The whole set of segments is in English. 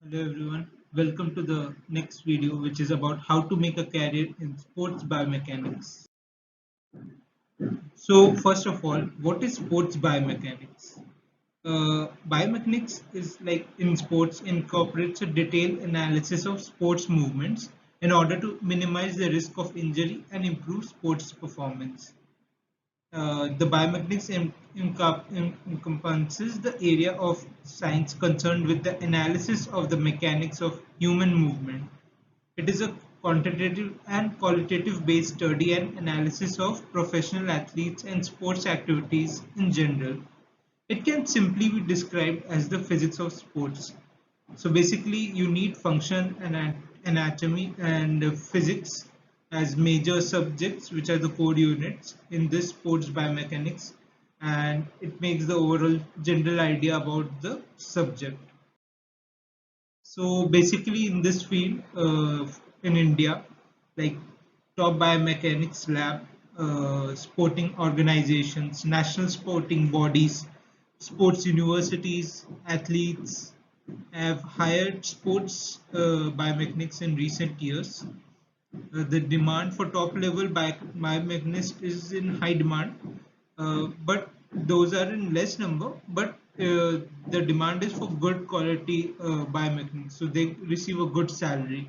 Hello everyone, welcome to the next video which is about how to make a career in sports biomechanics. So first of all, what is sports biomechanics? Biomechanics is like in sports incorporates a detailed analysis of sports movements in order to minimize the risk of injury and improve sports performance. The biomechanics encompasses the area of science concerned with the analysis of the mechanics of human movement. It is a quantitative and qualitative based study and analysis of professional athletes and sports activities in general. It can simply be described as the physics of sports. So basically, you need function and anatomy and physics as major subjects, which are the core units in this sports biomechanics, and it makes the overall general idea about the subject. So basically, in this field, in India, like top biomechanics lab, sporting organizations, national sporting bodies, sports universities, athletes have hired sports biomechanics in recent years. The demand for top level biomechanics is in high demand, but those are in less number. But the demand is for good quality biomechanics, so they receive a good salary,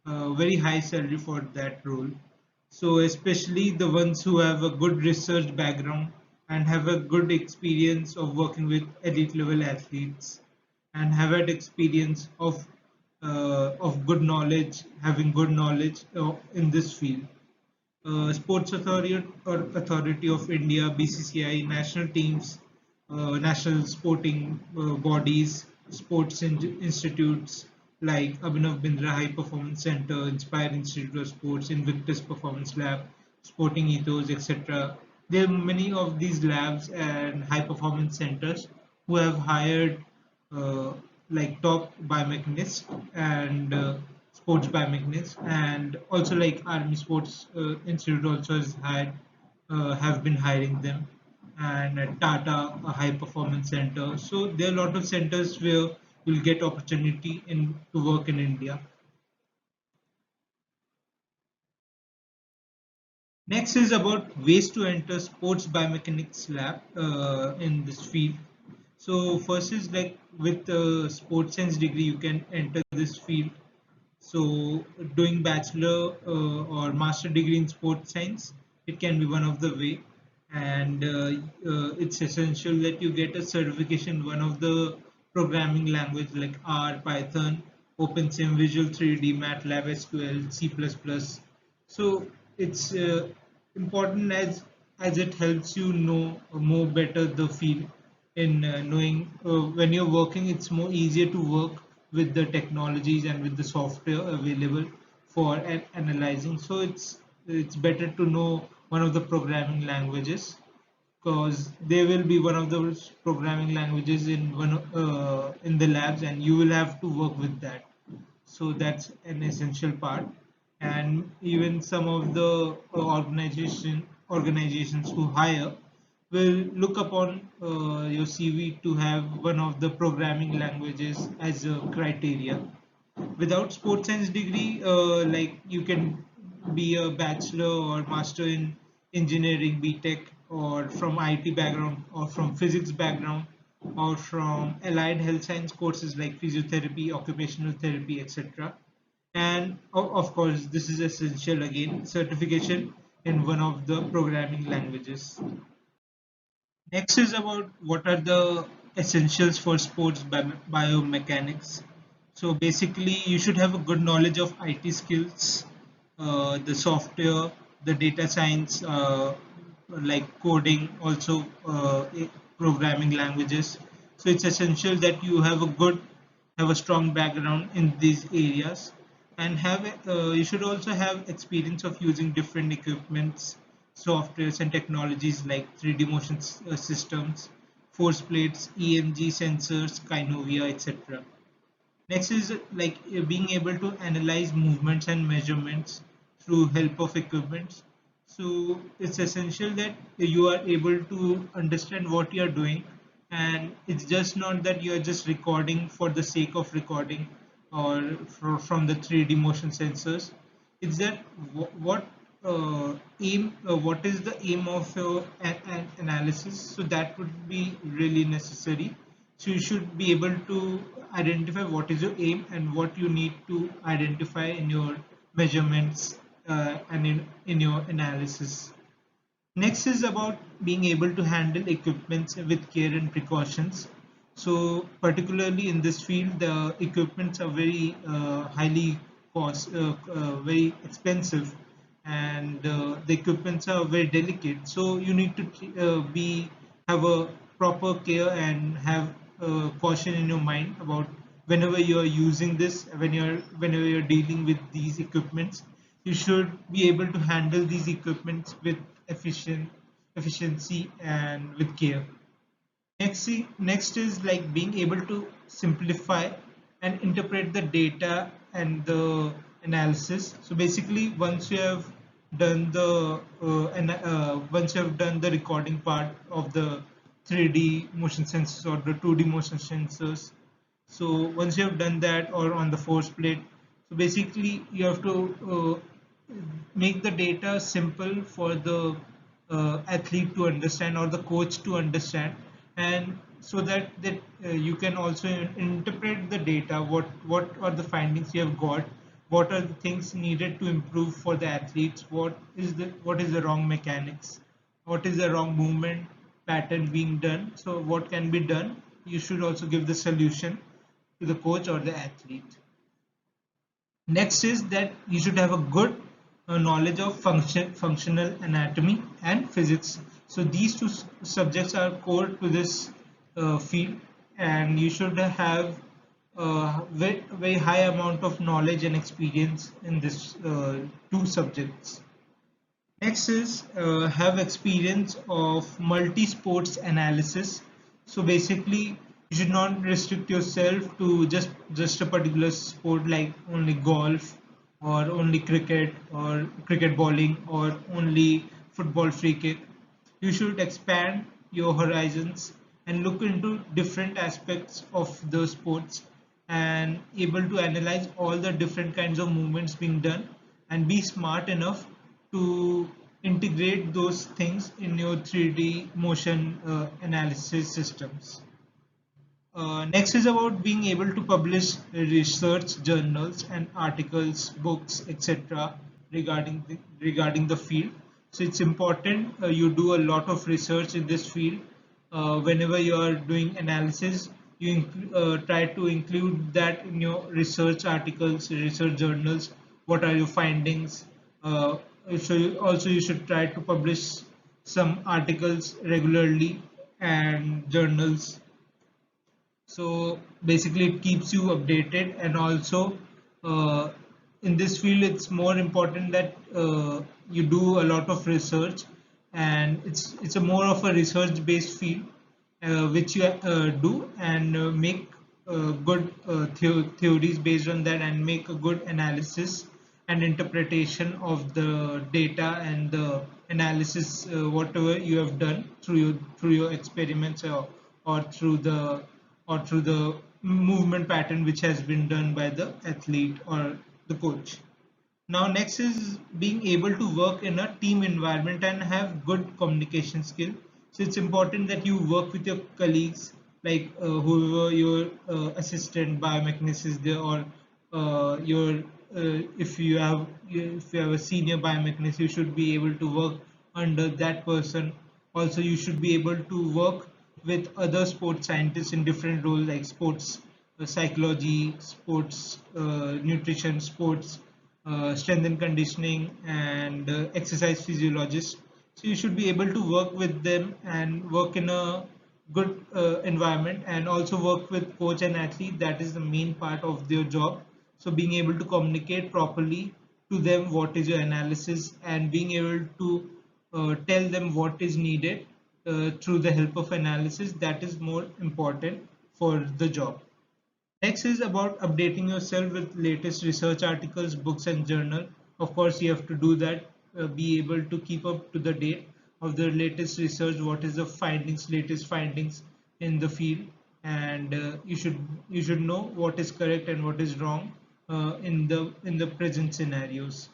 very high salary for that role. So especially the ones who have a good research background and have a good experience of working with elite level athletes and have had experience of good knowledge, having good knowledge in this field. Sports Authority of India, BCCI, national teams, national sporting bodies, institutes like Abhinav Bindra High Performance Center, Inspire Institute of Sports, Invictus Performance Lab, Sporting Ethos, etc. There are many of these labs and high performance centers who have hired uh, like top biomechanists and sports biomechanics, and also like Army Sports Institute also has had have been hiring them, and Tata, a high performance center. So there are a lot of centers where you'll get opportunity in to work in India. Next is about ways to enter sports biomechanics lab in this field. So first is like with sports science degree, you can enter this field. So doing bachelor or master degree in sports science, it can be one of the way, and it's essential that you get a certification in one of the programming language like R, Python, OpenSim, Visual 3D, MATLAB, SQL, C++. So it's important as it helps you know more better the field in knowing when you're working. It's more easier to work with the technologies and with the software available for analyzing. So it's better to know one of the programming languages, because there will be one of those programming languages in the labs, and you will have to work with that. So that's an essential part. And even some of the organizations who hire will look upon your CV to have one of the programming languages as a criteria. Without sports science degree, like you can be a bachelor or master in engineering, BTech, or from IT background, or from physics background, or from allied health science courses like physiotherapy, occupational therapy, etc. And of course, this is essential again, certification in one of the programming languages. Next is about what are the essentials for sports biomechanics. So basically, you should have a good knowledge of IT skills, the software, the data science, like coding, also programming languages. So it's essential that you have a strong background in these areas, and you should also have experience of using different equipments, softwares and technologies like 3D motion systems, force plates, EMG sensors, Kinovia, etc. Next is being able to analyze movements and measurements through help of equipments. So it's essential that you are able to understand what you are doing, and it's just not that you are just recording for the sake of recording, or from the 3D motion sensors. Is that what what is the aim of your analysis? So that would be really necessary. So you should be able to identify what is your aim and what you need to identify in your measurements and in your analysis. Next is about being able to handle equipments with care and precautions. So, particularly in this field, the equipments are very very expensive, and the equipments are very delicate. So, you need to be have a proper care and have caution in your mind about whenever you are using this, whenever you're dealing with these equipments, you should be able to handle these equipments with efficiency and with care. Next is like being able to simplify and interpret the data and the analysis. So basically, once you have done the recording part of the 3D motion sensors or the 2D motion sensors, so once you have done that or on the force plate, so basically you have to make the data simple for the athlete to understand or the coach to understand, and so that you can also interpret the data, what are the findings you have got, what are the things needed to improve for the athletes, what is the wrong mechanics, what is the wrong movement pattern being done, so what can be done. You should also give the solution to the coach or the athlete. Next is that you should have a good knowledge of functional anatomy and physics. So these two subjects are core to this field, and you should have very high amount of knowledge and experience in this two subjects. Next is have experience of multi-sports analysis. So basically, you should not restrict yourself to just a particular sport like only golf or only cricket or cricket bowling or only football free kick. You should expand your horizons and look into different aspects of the sports and able to analyze all the different kinds of movements being done and be smart enough to integrate those things in your 3D motion analysis systems. Next is about being able to publish research journals and articles, books, etc. regarding the field. So it's important you do a lot of research in this field. Whenever you are doing analysis, you try to include that in your research articles, research journals. What are your findings? Uh, also you should try to publish some articles regularly and journals, so basically it keeps you updated, and also uh, in this field it's more important that you do a lot of research, and it's a more of a research based field which you do and make good theories based on that and make a good analysis and interpretation of the data and the analysis whatever you have done through your experiments, or through the movement pattern which has been done by the athlete or the coach. Now, next is being able to work in a team environment and have good communication skill. So it's important that you work with your colleagues, like whoever your assistant biomechanist is there, or your if you have a senior biomechanist, you should be able to work under that person. Also, you should be able to work with other sports scientists in different roles like sports psychology, sports nutrition, sports strength and conditioning, and exercise physiologists. So you should be able to work with them and work in a good environment, and also work with coach and athlete. That is the main part of their job. So being able to communicate properly to them what is your analysis, and being able to tell them what is needed through the help of analysis, that is more important for the job. Next is about updating yourself with latest research articles, books, and journal. Of course, you have to do that. Be able to keep up to the date of the latest research. What is the latest findings in the field? and you should know what is correct and what is wrong in the present scenarios.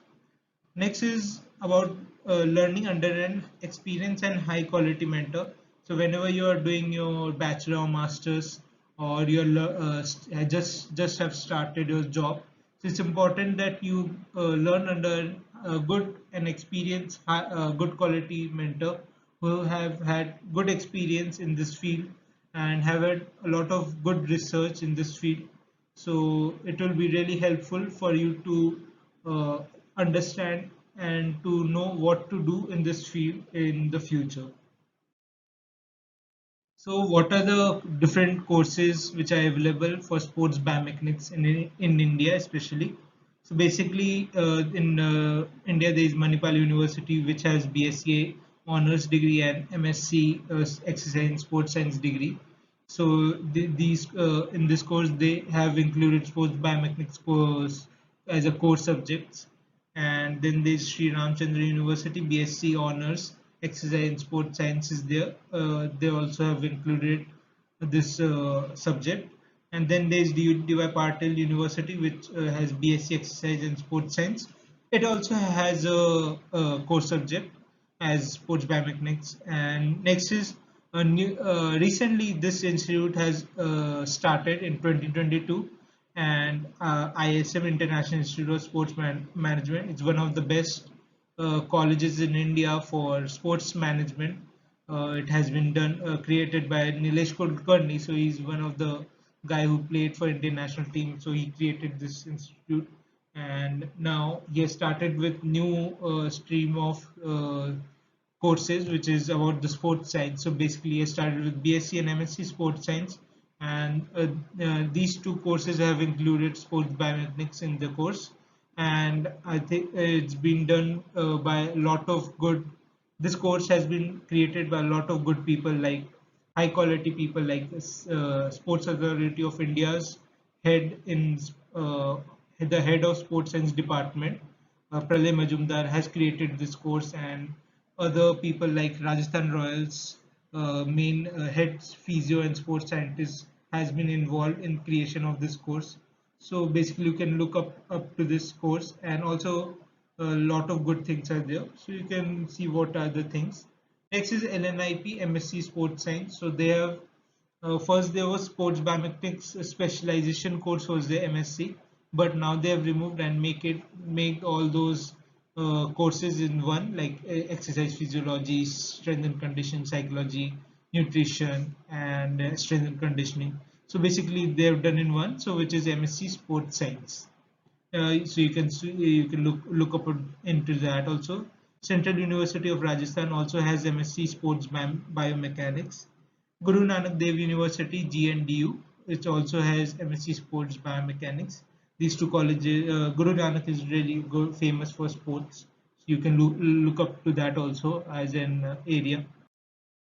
Next is about learning under an experienced and high quality mentor. So whenever you are doing your bachelor or masters, or just have started your job, so it's important that you learn under a good and experienced, good quality mentor who have had good experience in this field and have had a lot of good research in this field. So it will be really helpful for you to uh, understand and to know what to do in this field in the future. So, what are the different courses which are available for sports biomechanics in India, especially? So, basically, in India, there is Manipal University, which has BSc honors degree and MSc exercise and sports science degree. So, these in this course, they have included sports biomechanics course as a core subject. And then there's Sri Ramchandra University BSc Honors Exercise and Sports Science is there. They also have included this subject. And then there's DY Patil University, which has BSc Exercise and Sports Science. It also has a core subject as sports biomechanics. And next is a new. Recently, this institute has started in 2022, and ISM International Institute of Sports Management. It's one of the best colleges in India for sports management. It has been created by Nilesh Kulkarni, so he's one of the guy who played for Indian national team. So he created this institute, and now he has started with new stream of courses which is about the sports science. So basically I started with BSc and MSc sports science, and these two courses have included sports biomechanics in the course. And I think it's been done by a lot of good, this course has been created by a lot of good people, like high quality people, like Sports Authority of India's head in uh, the head of sports science department, Pralay Majumdar, has created this course, and other people like Rajasthan Royals main head physio and sports scientist has been involved in creation of this course. So basically you can look up to this course, and also a lot of good things are there, so you can see what are the things. Next is LNIP MSc Sports Science. So they have first there was sports biomechanics specialization course was the MSc, but now they have removed and make all those courses in one, like exercise physiology, strength and conditioning, psychology, nutrition, and strength and conditioning. So basically they have done in one, so which is MSc Sports Science. So you can look up into that also. Central University of Rajasthan also has MSc Sports Biomechanics. Guru Nanak Dev University GNDU, it also has MSc Sports Biomechanics. These two colleges, Guru Nanak is really good, famous for sports. So you can look up to that also as an area.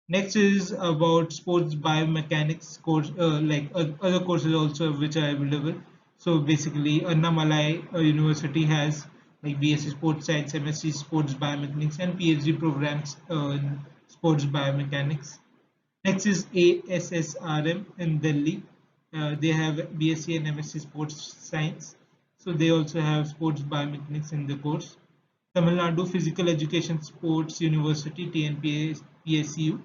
Next is about sports biomechanics course, like other courses also which are available. So basically, Annamalai University has like BSc Sports Science, MSc Sports Biomechanics, and PhD programs in sports biomechanics. Next is ASSRM in Delhi. They have BSc and MSc Sports Science. So they also have sports biomechanics in the course. Tamil Nadu Physical Education Sports University TNPSU,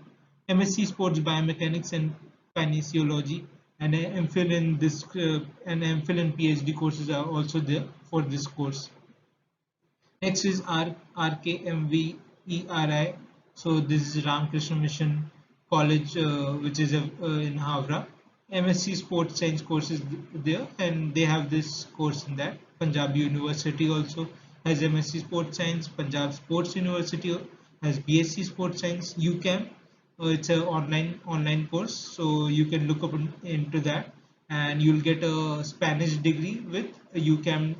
MSc Sports Biomechanics and Kinesiology, and an MPhil in this and MPhil and PhD courses are also there for this course. Next is RKMVERI. So this is Ramakrishna Mission College, which is in Havra. MSc Sports Science course is there, and they have this course in that. Punjab University also has MSc Sports Science. Punjab Sports University has BSc Sports Science. UCAM, it's an online course, so you can look up into that, and you'll get a Spanish degree with a UCAM.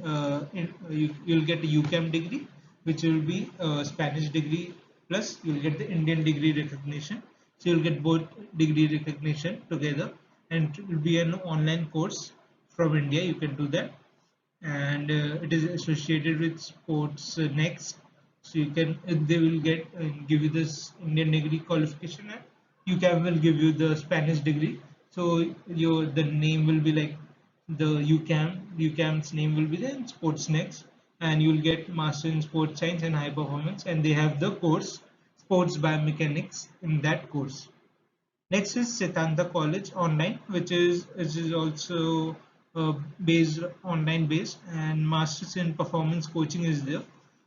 You'll get a UCAM degree, which will be a Spanish degree plus you'll get the Indian degree recognition. So you'll get both degree recognition together, and it will be an online course from India. You can do that, and it is associated with sports next. So you can they will get give you this Indian degree qualification, and UCAM will give you the Spanish degree. So your the name will be like the UCAM's name will be there in Sports Next, and you'll get Master in Sports Science and High Performance, and they have the course Sports Biomechanics in that course. Next is Siddhanta College online, which is also based online based, and Masters in Performance Coaching is there.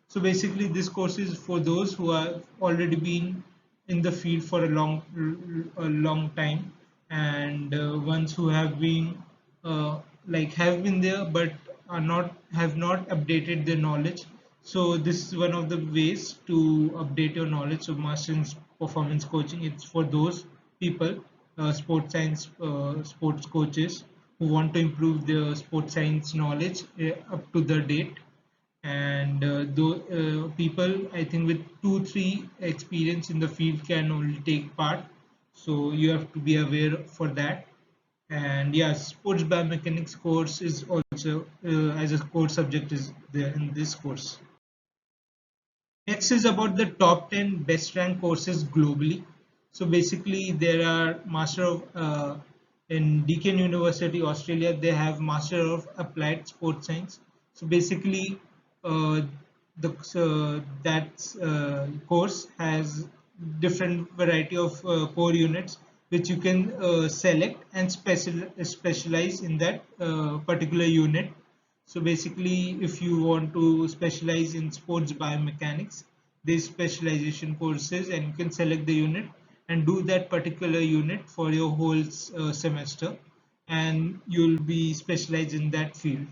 So basically, this course is for those who have already been in the field for a long time, and ones who have been have been there but have not updated their knowledge. So this is one of the ways to update your knowledge. So Master in Performance Coaching, it's for those people, sports science sports coaches who want to improve their sports science knowledge up to the date. And people, I think, with 2-3 experience in the field can only take part, so you have to be aware for that. And yeah, sports biomechanics course is also as a core subject is there in this course. Next is about the top 10 best ranked courses globally. So basically, there are Master of in Deakin University, Australia. They have Master of Applied Sports Science. So basically, uh, that course has different variety of core units which you can select and specialize in that particular unit. So basically, if you want to specialize in sports biomechanics, there's specialization courses, and you can select the unit and do that particular unit for your whole semester, and you'll be specialized in that field.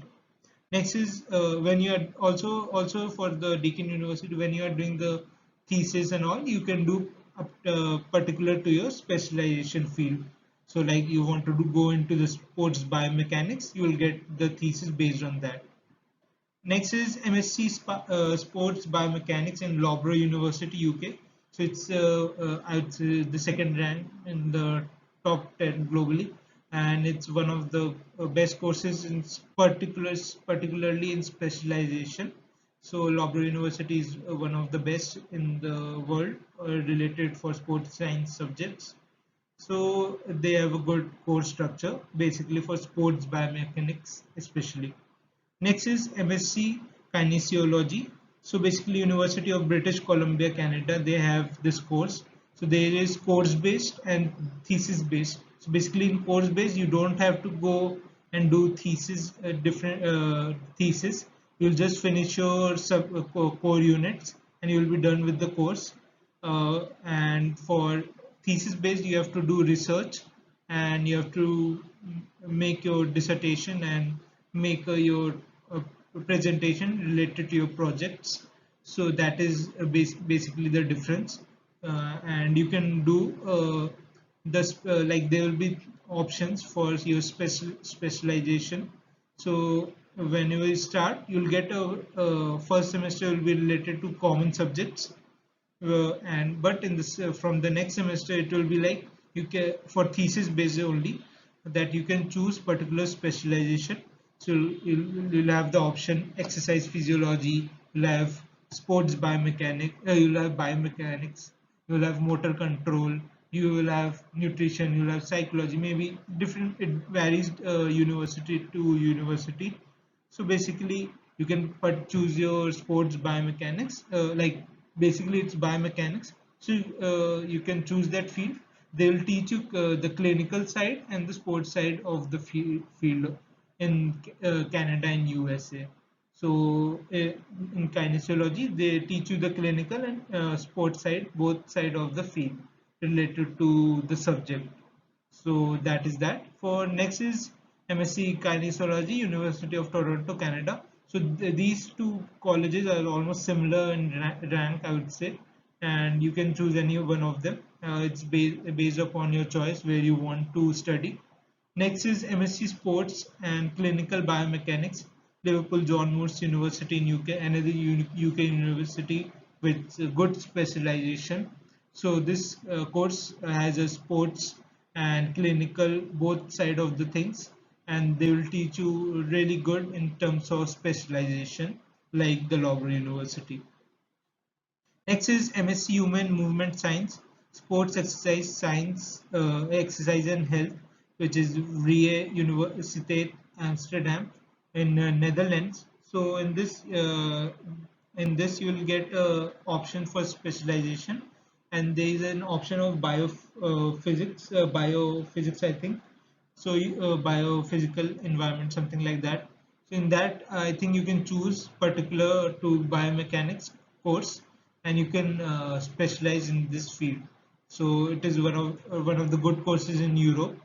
Next is when you are also for the Deakin University, when you are doing the thesis and all, you can do particular to your specialization field. So like you want to go into the sports biomechanics, you will get the thesis based on that. Next is MSc Sports Biomechanics in Loughborough University, UK. So it's I would say the second rank in the top 10 globally, and it's one of the best courses in particularly in specialization. So Loughborough University is one of the best in the world related for sports science subjects. So they have a good course structure, basically for sports biomechanics especially. Next is MSc Kinesiology. So basically, University of British Columbia, Canada, they have this course. So there is course based and thesis based. So basically, in course based, you don't have to go and do thesis, different thesis. You'll just finish your core units, and you'll be done with the course. And for thesis based, you have to do research, and you have to make your dissertation and make your uh, presentation related to your projects. So that is basically the difference. And you can do like there will be options for your specialization. So whenever you start, you'll get a first semester will be related to common subjects, and but in this from the next semester it will be like you can for thesis based only, that you can choose particular specialization. So you'll have the option exercise physiology, you'll have sports biomechanics, you'll have biomechanics, you'll have motor control, you will have nutrition, you'll have psychology, maybe different, it varies university to university. So basically, you can choose your sports biomechanics. Basically, it's biomechanics. So you can choose that field. They will teach you the clinical side and the sports side of the field in Canada and USA. So in kinesiology, they teach you the clinical and sports side, both side of the field related to the subject. So that is that. For next is MSc Kinesiology, University of Toronto, Canada. So these two colleges are almost similar in rank, I would say, and you can choose any one of them. It's based upon your choice where you want to study. Next is MSc Sports and Clinical Biomechanics, Liverpool John Moores University in UK, another UK university with good specialization. So this course has a sports and clinical both side of the things, and they will teach you really good in terms of specialization, like the Loughborough University. Next is MSc Human Movement Science, Sports Exercise Science, Exercise and Health, which is Vrije Universiteit Amsterdam in Netherlands. So in this you will get option for specialization, and there is an option of biophysics I think. So biophysical environment, something like that. So in that I think you can choose particular to biomechanics course, and you can specialize in this field. So it is one of the good courses in Europe.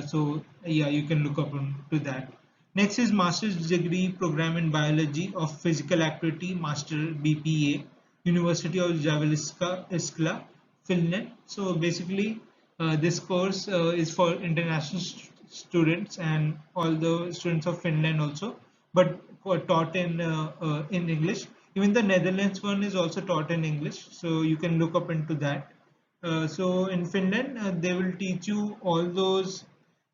So yeah, you can look up to that. Next is master's degree program in biology of physical activity, master BPA, University of Jyväskylä, Finland. So basically, this course is for international students and all the students of Finland also, but taught in English. Even the Netherlands one is also taught in English, so you can look up into that. So in Finland, they will teach you all those.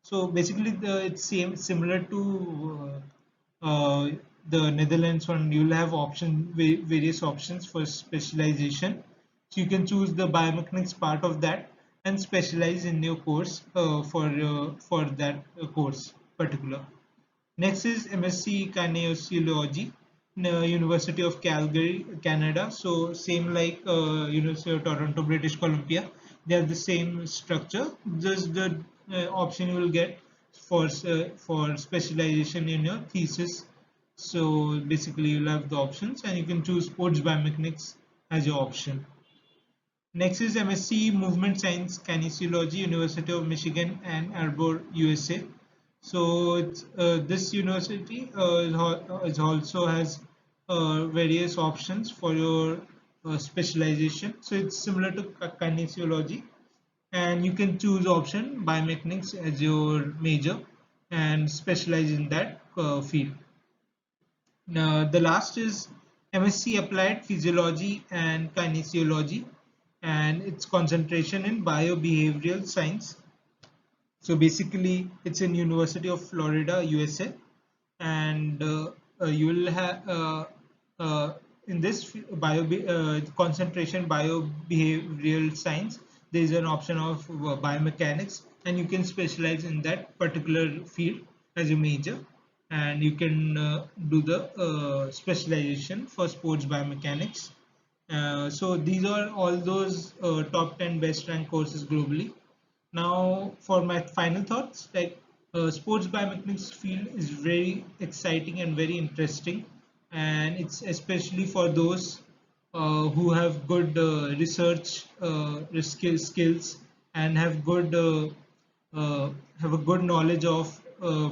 So basically, it's similar to the Netherlands one. You'll have various options for specialization. So you can choose the biomechanics part of that and specialize in your course for that course particular. Next is MSc Kinesiology, University of Calgary, Canada. So same like University of Toronto, British Columbia. They have the same structure. Just the option you will get for specialization in your thesis. So basically, you'll have the options, and you can choose sports biomechanics as your option. Next is MSc Movement Science Kinesiology, University of Michigan, Ann Arbor, USA. So this university also has various options for your specialization. So it's similar to kinesiology, and you can choose option biomechanics as your major and specialize in that field. Now, the last is MSc Applied Physiology and Kinesiology, and its concentration in biobehavioral science. So basically, it's in University of Florida, USA, and you will have in this concentration biobehavioral science. There is an option of biomechanics, and you can specialize in that particular field as a major, and you can do the specialization for sports biomechanics. So these are all those top 10 best ranked courses globally. Now, for my final thoughts, like sports biomechanics field is very exciting and very interesting, and it's especially for those who have good research skills and have a good knowledge of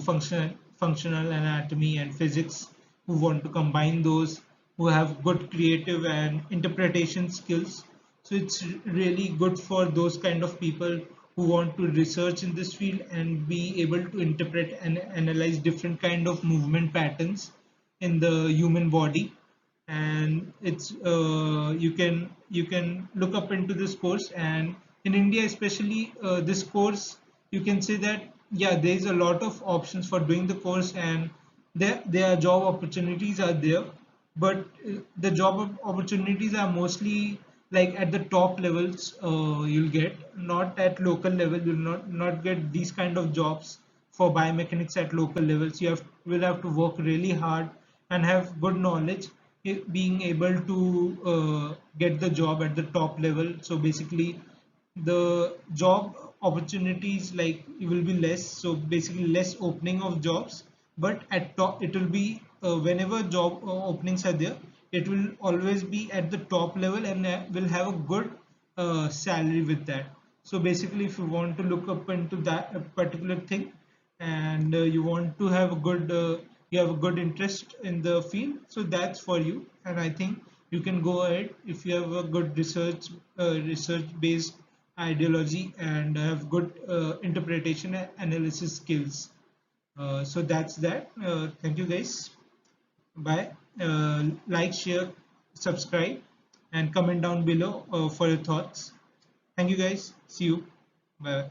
functional anatomy and physics, who want to combine those, who have good creative and interpretation skills. So it's really good for those kind of people who want to research in this field and be able to interpret and analyze different kind of movement patterns in the human body. And it's you can look up into this course, and in India especially, this course, you can say that yeah, there is a lot of options for doing the course, and there are job opportunities are there, but the job opportunities are mostly like at the top levels. You'll get, not at local level. You'll not get these kind of jobs for biomechanics at local levels. Will have to work really hard and have good knowledge, being able to get the job at the top level. So basically, the job opportunities like it will be less, so basically less opening of jobs, but at top it will be whenever job openings are there, it will always be at the top level, and will have a good salary with that. So basically, if you want to look up into that particular thing, and you want to have a good you have a good interest in the field, so that's for you. And I think you can go ahead if you have a good research based ideology and have good interpretation and analysis skills. So that's that. Thank you guys. Bye. Like, share, subscribe, and comment down below for your thoughts. Thank you guys. See you. Bye.